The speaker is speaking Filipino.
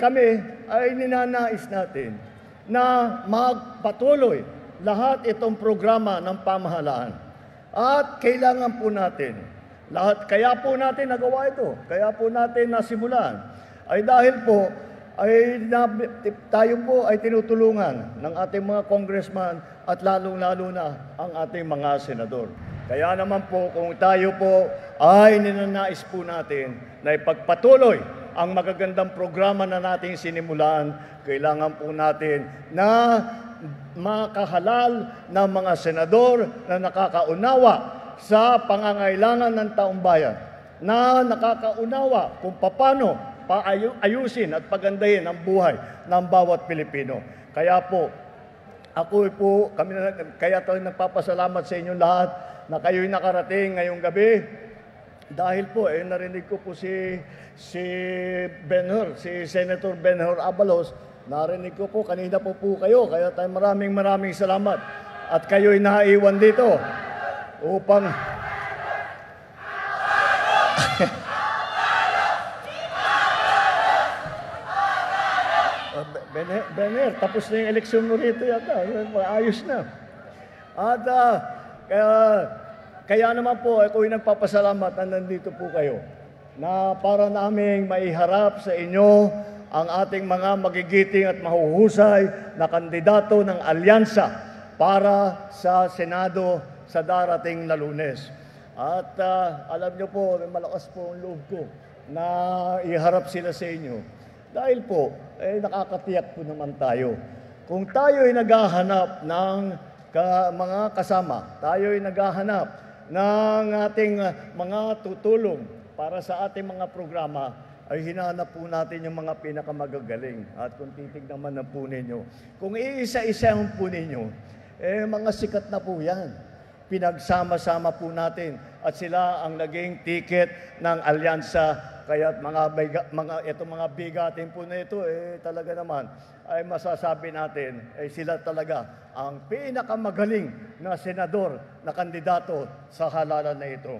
kami ay ninanais natin na magpatuloy lahat itong programa ng pamahalaan. At kailangan po natin, kaya po natin nagawa ito, kaya po natin nasimulan, ay dahil po, tayo po ay tinutulungan ng ating mga congressman at lalong-lalo na ang ating mga senador. Kaya naman po, kung tayo po ay ninanais po natin na ipagpatuloy ang magagandang programa na nating sinimulan, kailangan po natin na makahalal ng mga senador na nakakaunawa sa pangangailangan ng taong bayan, na nakakaunawa kung paano ayusin at pagandahin ang buhay ng bawat Pilipino. Kaya po, kaya tayo nagpapasalamat sa inyo lahat na kayo'y nakarating ngayong gabi. Dahil po, narinig ko po si Senator Ben-Hur Abalos, narinig ko po, kanina po kayo, kaya tayo maraming salamat. At kayo'y naiwan dito upang... Ben-Hur, tapos na yung eleksyon mo rito yata, ayos na. At kaya naman po, ako'y nagpapasalamat na nandito po kayo na para naming maiharap sa inyo ang ating mga magigiting at mahuhusay na kandidato ng alyansa para sa Senado sa darating na Lunes. At alam nyo po, malakas po ang loob ko na iharap sila sa inyo. Dahil po, nakakatiyak po naman tayo. Kung tayo ay naghahanap ng mga kasama, tayo ay naghahanap ng ating mga tutulong para sa ating mga programa, ay hinanap po natin yung mga pinakamagagaling. At kung titignan man na po ninyo, kung iisa-isahan po ninyo, mga sikat na po yan. Pinagsama-sama po natin at sila ang naging ticket ng alyansa. Kaya mga bigatin po na ito, talaga naman ay masasabi natin, sila talaga ang pinakamagaling na senador na kandidato sa halalan na ito.